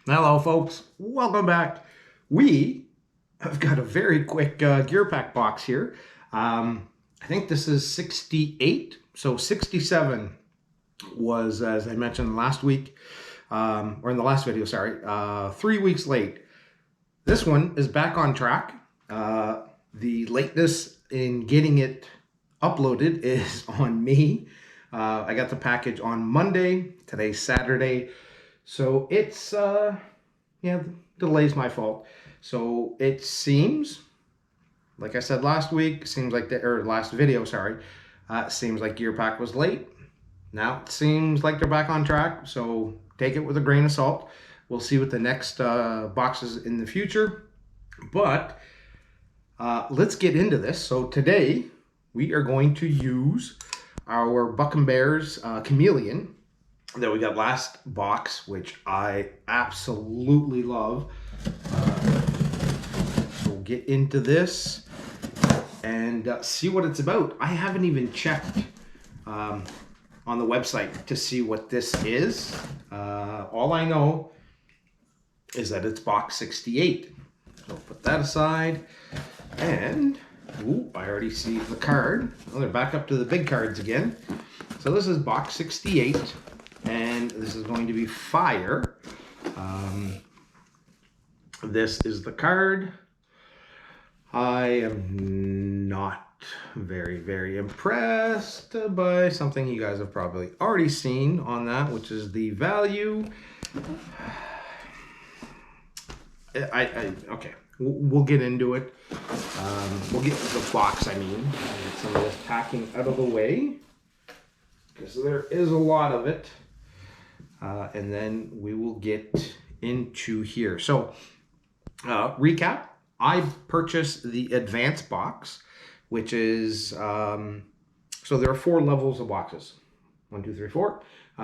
Hello, folks. Welcome back. We have got a very quick gear pack box here. I think this is 68. So 67 was, as I mentioned last week, or in the last video, sorry, 3 weeks late. This one is back on track. The lateness in getting it uploaded is on me. I got the package on Monday. Today's Saturday. So it's, yeah, the delay's my fault. So it seems, like I said last week, seems like last video, sorry, seems like Gear Pack was late. Now it seems like they're back on track. So take it with a grain of salt. We'll see what the next boxes in the future. But let's get into this. So today we are going to use our Buck and Bears Chameleon that we got last box, which I absolutely love. So we'll get into this and see what it's about. I haven't even checked on the website to see what this is. All I know is that it's box 68. So put that aside. And, ooh, I already see the card. Oh, they're back up to the big cards again. So this is box 68. And this is going to be fire. This is the card. I am not very impressed by something you guys have probably already seen on that, which is the value. Okay, we'll get into it. We'll get to the box, I mean. Get some of this packing out of the way, because there is a lot of it. And then we will get into here. So, recap. I purchased the advanced box, which is, so there are 4 levels of boxes. 1, 2, 3, 4.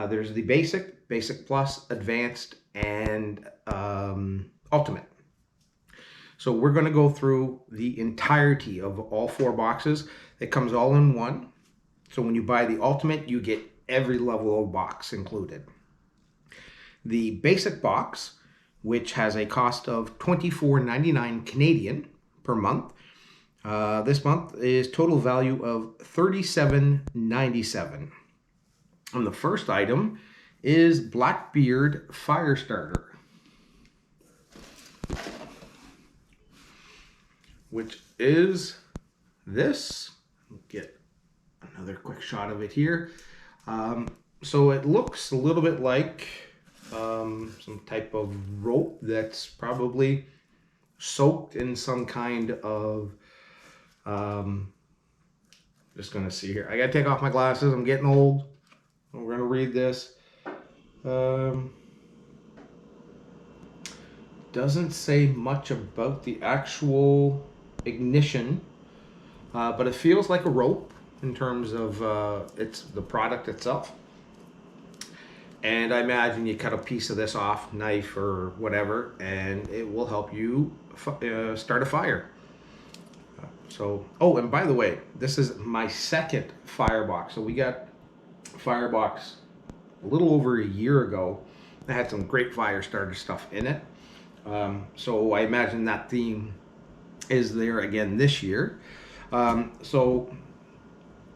There's the basic, basic plus, advanced, and ultimate. So we're going to go through the entirety of all 4 boxes. It comes all in one. So when you buy the ultimate, you get every level of box included. The basic box, which has a cost of $24.99 Canadian per month. This month is total value of $37.97. And the first item is Blackbeard Fire Starter, which is this. Get another quick shot of it here. So it looks a little bit like some type of rope that's probably soaked in some kind of, just gonna see here. I gotta take off my glasses. I'm getting old. We're gonna read this. Doesn't say much about the actual ignition, but it feels like a rope in terms of it's the product itself. And I imagine you cut a piece of this off, knife or whatever, and it will help you start a fire. So, oh, and by the way, this is my second firebox. So we got firebox a little over a year ago. It had some great fire starter stuff in it. So I imagine that theme is there again this year. So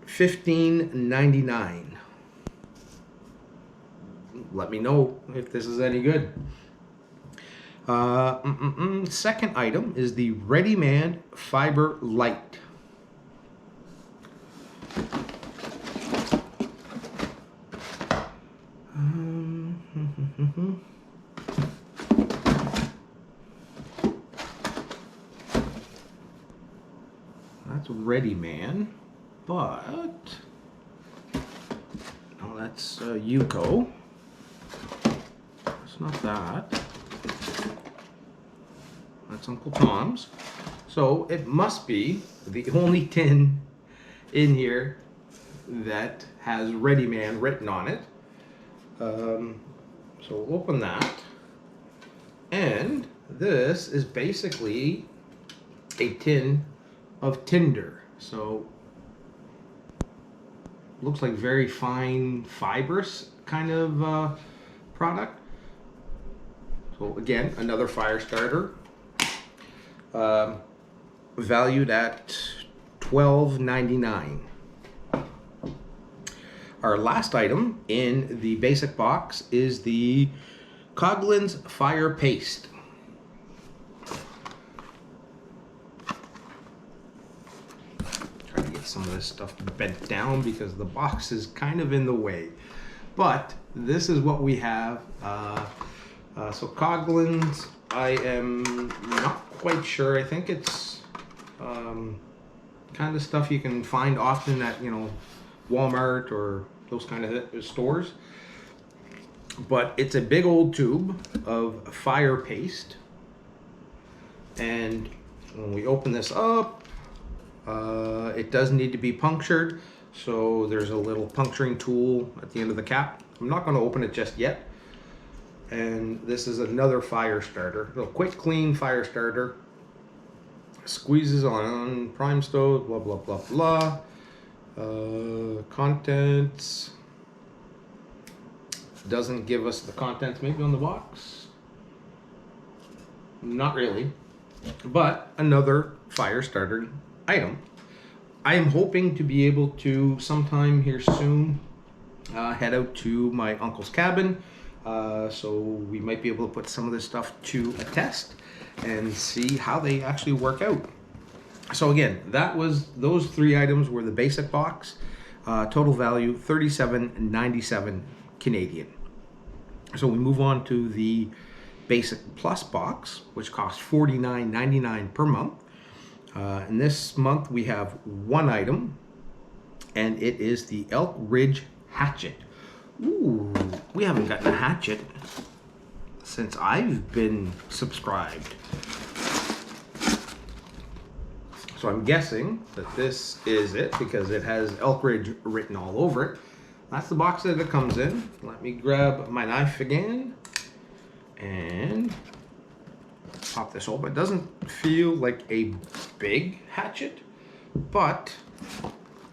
$15.99. Let me know if this is any good. Second item is the Ready Man Fiber Light. That's Ready Man, but oh, that's Yuko. It's not that. That's Uncle Tom's. So it must be the only tin in here that has Ready Man written on it. So we'll open that. And this is basically a tin of tinder. So looks like very fine fibrous kind of product. So again, another fire starter, valued at $12.99. Our last item in the basic box is the Coughlin's Fire Paste. Try to get some of this stuff bent down because the box is kind of in the way. But this is what we have. So Coughlin's, I am not quite sure. I think it's kind of stuff you can find often at, you know, Walmart or those kind of stores. But it's a big old tube of fire paste. And when we open this up, it does need to be punctured. So there's a little puncturing tool at the end of the cap. I'm not going to open it just yet. And this is another fire starter. A quick, clean fire starter. Squeezes on prime stove, blah, blah, blah, blah. Contents. Doesn't give us the contents maybe on the box. Not really. But another fire starter item. I am hoping to be able to sometime here soon head out to my uncle's cabin. So we might be able to put some of this stuff to a test and see how they actually work out. So again, those three items were the basic box. Total value $37.97 Canadian. So we move on to the basic plus box, which costs $49.99 per month. And this month we have one item, and it is the Elk Ridge Hatchet. Ooh, we haven't gotten a hatchet since I've been subscribed. So I'm guessing that this is it because it has Elk Ridge written all over it. That's the box that it comes in. Let me grab my knife again and pop this open. It doesn't feel like a big hatchet, but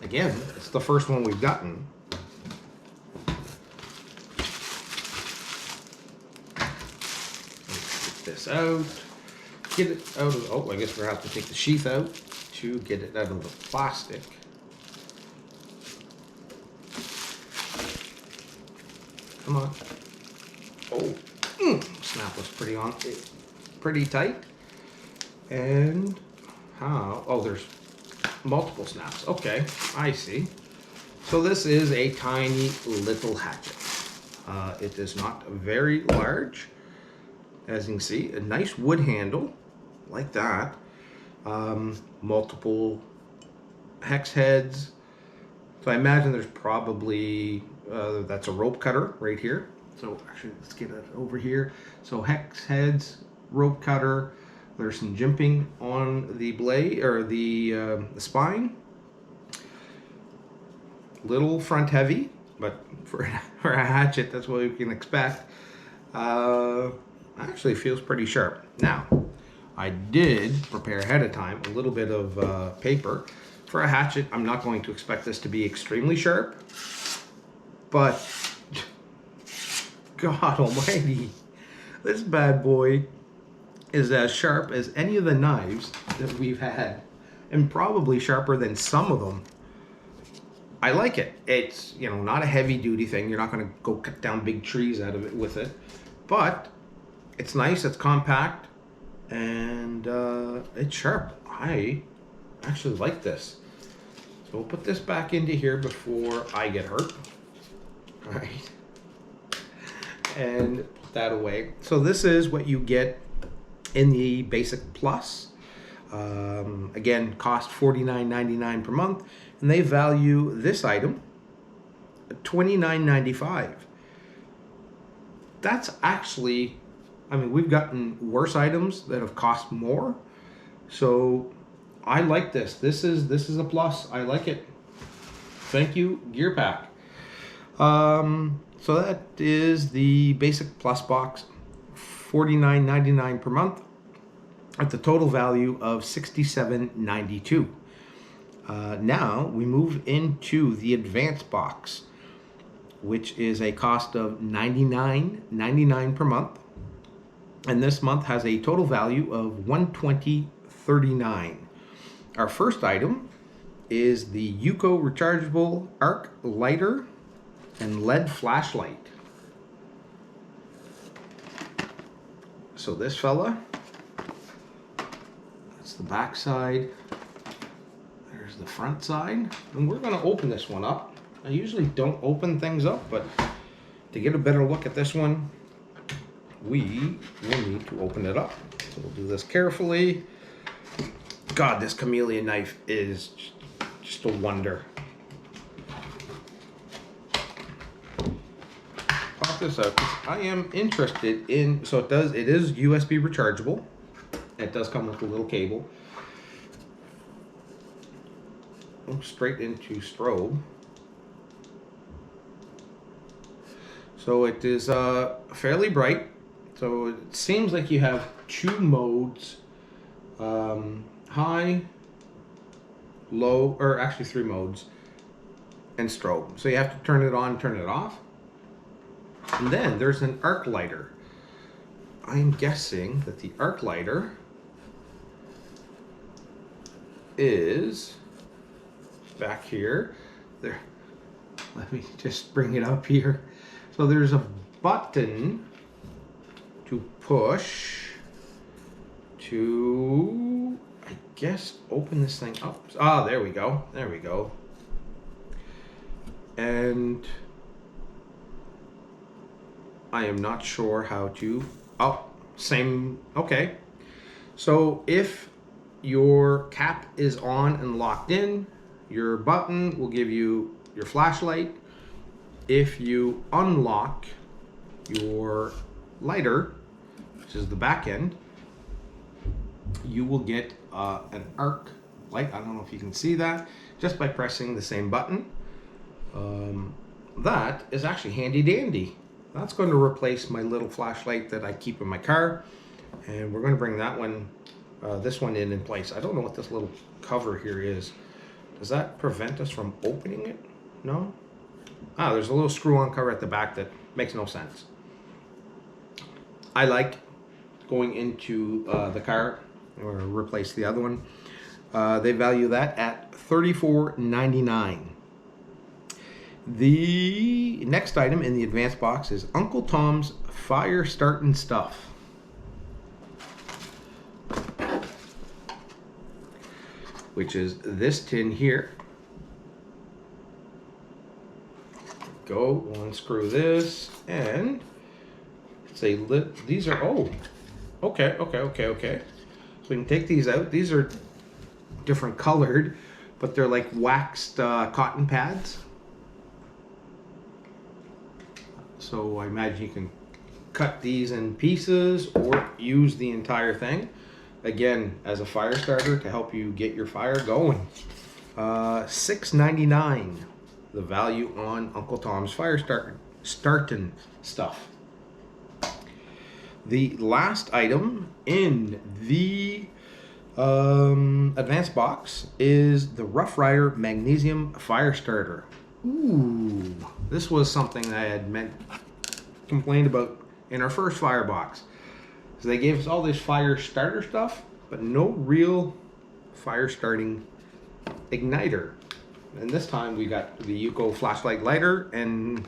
again, it's the first one we've gotten. Get this out. Get it out of, oh, I guess we're gonna have to take the sheath out to get it out of the plastic. Come on. Oh, snap was pretty tight. And how? Oh, there's multiple snaps. Okay, I see. So this is a tiny little hatchet. It is not very large. As you can see, a nice wood handle like that. Multiple hex heads. So I imagine there's probably that's a rope cutter right here. So actually, let's get it over here. So hex heads, rope cutter. There's some jimping on the blade or the spine. Little front heavy, but for a hatchet, that's what we can expect. Actually feels pretty sharp. Now, I did prepare ahead of time a little bit of paper. For a hatchet, I'm not going to expect this to be extremely sharp, but God almighty, this bad boy is as sharp as any of the knives that we've had, and probably sharper than some of them. I like it. It's, you know, not a heavy duty thing. You're not going to go cut down big trees out of it with it, but it's nice, it's compact, and it's sharp. I actually like this. So we'll put this back into here before I get hurt. All right. And put that away. So this is what you get in the Basic Plus. Again, cost $49.99 per month, and they value this item at $29.95. That's actually, I mean, we've gotten worse items that have cost more, so I like this. This is a plus. I like it. Thank you, Gear Pack. So that is the Basic Plus box, $49.99 per month, at the total value of $67.92. Now we move into the Advanced box, which is a cost of $99.99 per month. And this month has a total value of $120.39. Our first item is the Yuko Rechargeable Arc Lighter and LED Flashlight. So this fella, that's the back side. There's the front side. And we're going to open this one up. I usually don't open things up, but to get a better look at this one, we will need to open it up. So we'll do this carefully. God, this Chameleon knife is just a wonder. Pop this out, 'cause I am interested in, so it is USB rechargeable. It does come with a little cable. Straight into strobe. So it is fairly bright. So it seems like you have two modes, high, low, or actually three modes, and strobe. So you have to turn it on, turn it off. And then there's an arc lighter. I'm guessing that the arc lighter is back here. There. Let me just bring it up here. So there's a button to push to, I guess, open this thing up. Ah, there we go. There we go. And I am not sure how to, oh, same, okay. So if your cap is on and locked in, your button will give you your flashlight. If you unlock your lighter, which is the back end, you will get an arc light. I don't know if you can see that, just by pressing the same button. That is actually handy dandy. That's going to replace my little flashlight that I keep in my car, and we're going to bring that one, this one in place. I don't know what this little cover here is. Does that prevent us from opening it? No? Ah, there's a little screw-on cover at the back that makes no sense. I like going into the car or replace the other one. They value that at $34.99. The next item in the advanced box is Uncle Tom's Fire Startin' Stuff. Which is this tin here. Go unscrew this, and it's a lid. These are, oh, okay. So we can take these out. These are different colored, but they're like waxed cotton pads. So I imagine you can cut these in pieces or use the entire thing. Again, as a fire starter to help you get your fire going. $6.99, the value on Uncle Tom's Fire Startin' Stuff. The last item in the advanced box is the Rough Rider Magnesium Fire Starter. Ooh, this was something I had complained about in our first firebox. So they gave us all this fire starter stuff, but no real fire starting igniter. And this time we got the Yuko flashlight lighter and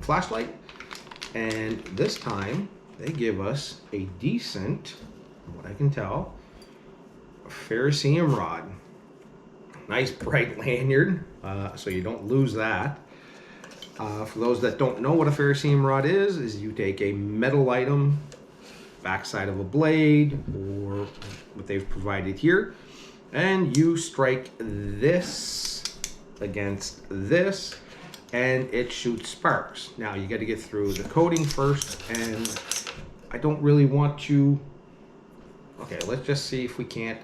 flashlight. And this time they give us a decent, from what I can tell, ferrocerium rod. Nice bright lanyard, so you don't lose that. For those that don't know what a ferrocerium rod is you take a metal item, backside of a blade, or what they've provided here, and you strike this against this, and it shoots sparks. Now you got to get through the coating first, and I don't really want to. Okay, let's just see if we can't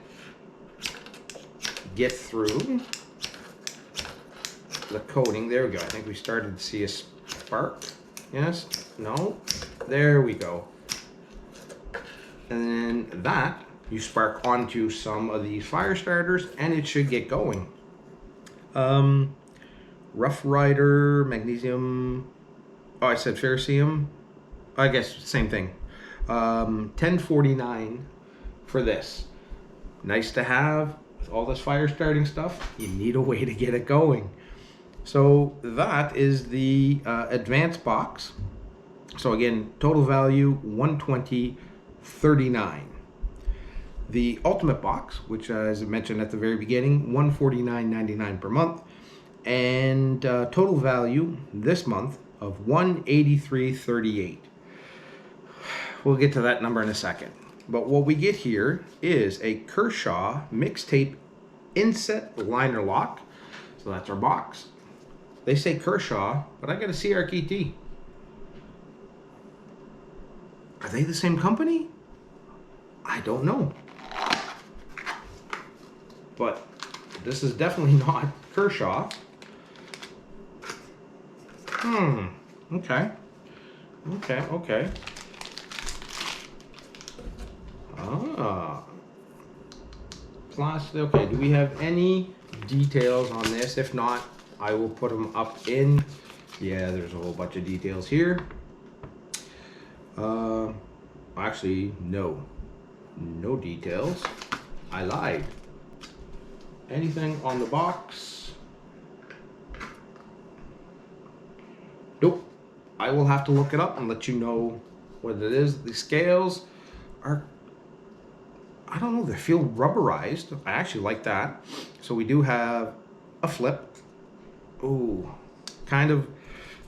get through the coating. There we go. I think we started to see a spark. Yes? No? There we go. And then that you spark onto some of these fire starters and it should get going. Rough Rider, Magnesium. Oh, I said ferrocerium. I guess same thing. $10.49 for this. Nice to have. With all this fire starting stuff, you need a way to get it going. So that is the advanced box. So again, total value $120.39. The ultimate box, which as I mentioned at the very beginning, $149.99 per month, and total value this month of $183.38. We'll get to that number in a second. But what we get here is a Kershaw mixtape inset liner lock. So that's our box. They say Kershaw, but I got a CRKT. Are they the same company? I don't know. But this is definitely not Kershaw. Okay. Okay. Plastic. Okay, do we have any details on this? If not, I will put them up in. Yeah, there's a whole bunch of details here. Actually, no details. I lied. Anything on the box? Nope. I will have to look it up and let you know what it is. The scales are, I don't know, they feel rubberized. I actually like that. So we do have a flip. Ooh, kind of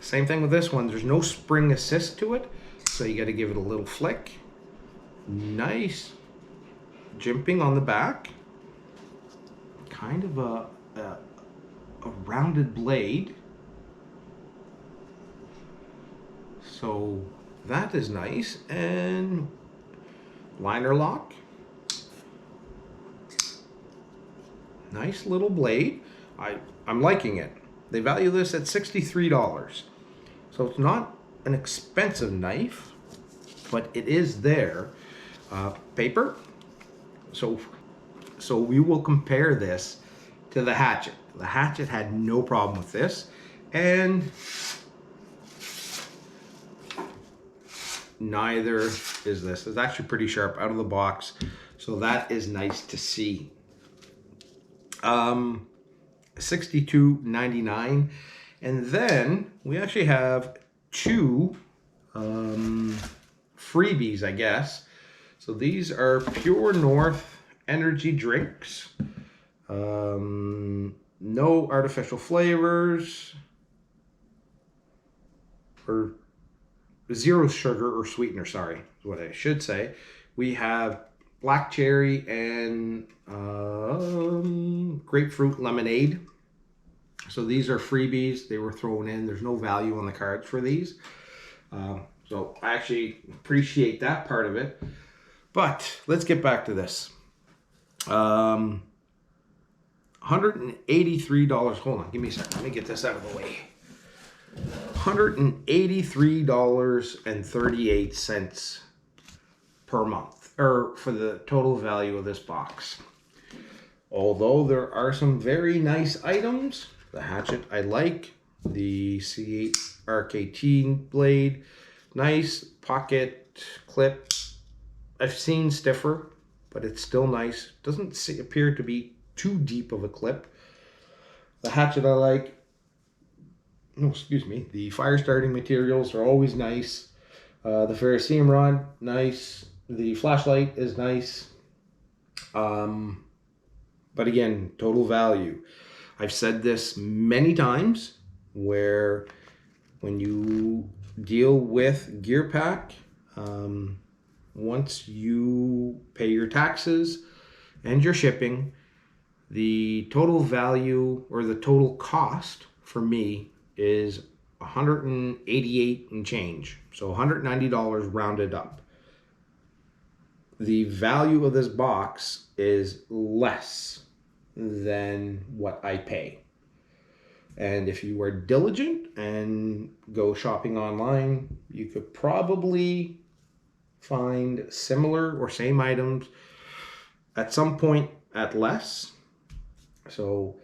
same thing with this one. There's no spring assist to it, so you got to give it a little flick. Nice jimping on the back. Kind of a rounded blade. So that is nice. And liner lock. Nice little blade. I'm liking it. They value this at $63. So it's not an expensive knife, but it is there. Paper. So we will compare this to the Hatchet. The Hatchet had no problem with this, and neither is this. It's actually pretty sharp out of the box, so that is nice to see. $62.99, and then we actually have two freebies, I guess. So these are Pure North energy drinks. No artificial flavors, or zero sugar or sweetener, sorry, is what I should say. We have black cherry and grapefruit lemonade. So these are freebies. They were thrown in. There's no value on the cards for these. So I actually appreciate that part of it. But let's get back to this. $183. Hold on, give me a second. Let me get this out of the way. $183.38 per month, or for the total value of this box. Although there are some very nice items. The Hatchet I like. The C8 RKT blade. Nice pocket clip. I've seen stiffer, but it's still nice. Doesn't appear to be too deep of a clip. The Hatchet I like. No, excuse me. The fire starting materials are always nice. The ferrocerium rod, nice. The flashlight is nice. But again, total value. I've said this many times, where when you deal with Gear Pack, once you pay your taxes and your shipping, the total value or the total cost for me is $188 and change. So $190 rounded up. The value of this box is less than what I pay. And if you are diligent and go shopping online, you could probably find similar or same items at some point at less. So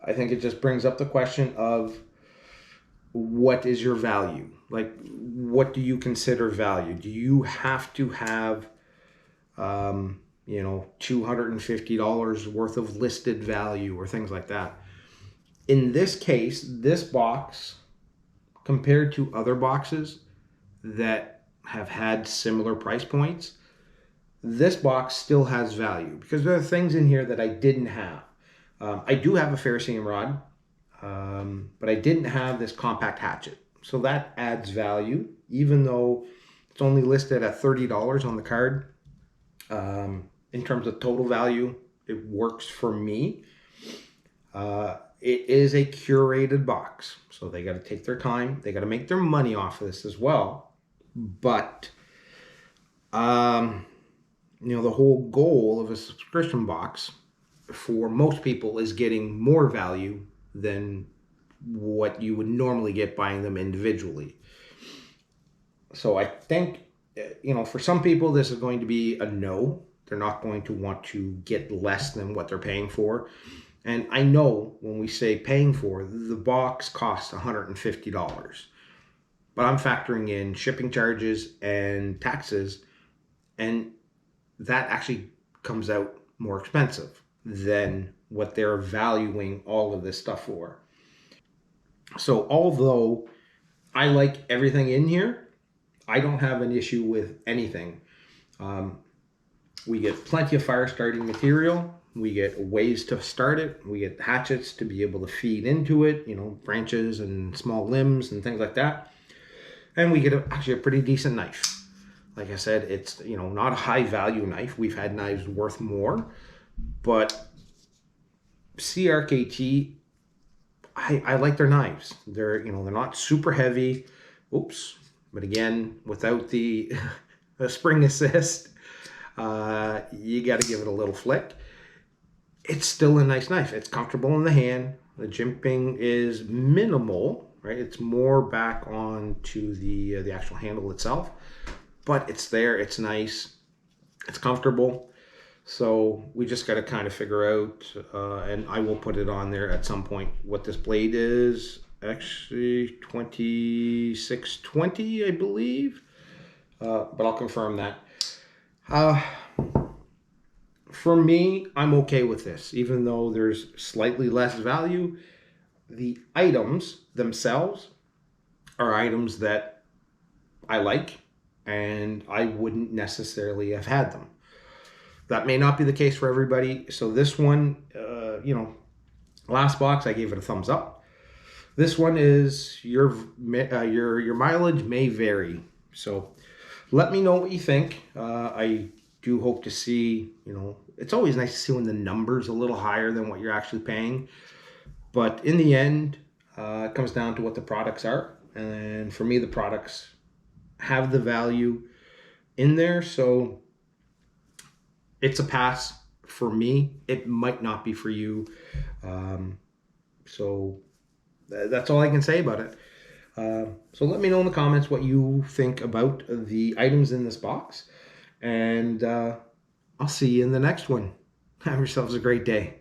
I think it just brings up the question of what is your value? Like, what do you consider value? Do you have to have, $250 worth of listed value or things like that? In this case, this box, compared to other boxes that have had similar price points, this box still has value because there are things in here that I didn't have. I do have a ferrocerium rod, but I didn't have this compact hatchet. So that adds value, even though it's only listed at $30 on the card. In terms of total value, it works for me. It is a curated box, so they got to take their time. They got to make their money off of this as well. But, the whole goal of a subscription box for most people is getting more value than what you would normally get buying them individually. So I think, for some people, this is going to be a no. They're not going to want to get less than what they're paying for. And I know when we say paying for, the box costs $150. But I'm factoring in shipping charges and taxes, and that actually comes out more expensive than what they're valuing all of this stuff for. So although I like everything in here, I don't have an issue with anything. We get plenty of fire starting material. We get ways to start it. We get hatchets to be able to feed into it, branches and small limbs and things like that. And we get actually a pretty decent knife. Like I said, it's, not a high value knife. We've had knives worth more, but CRKT, I like their knives. They're not super heavy. Oops. But again, without the spring assist, you got to give it a little flick. It's still a nice knife. It's comfortable in the hand. The jimping is minimal, right? It's more back onto the actual handle itself, but it's there. It's nice. It's comfortable. So we just got to kind of figure out, and I will put it on there at some point, what this blade is. Actually, 2620, I believe, but I'll confirm that. For me, I'm okay with this, even though there's slightly less value. The items themselves are items that I like, and I wouldn't necessarily have had them. That may not be the case for everybody. So this one, last box, I gave it a thumbs up. This one is your mileage may vary. So let me know what you think. I do hope to see, it's always nice to see when the number's a little higher than what you're actually paying. But in the end, it comes down to what the products are. And for me, the products have the value in there. So it's a pass for me. It might not be for you. So that's all I can say about it. So let me know in the comments what you think about the items in this box. And I'll see you in the next one. Have yourselves a great day.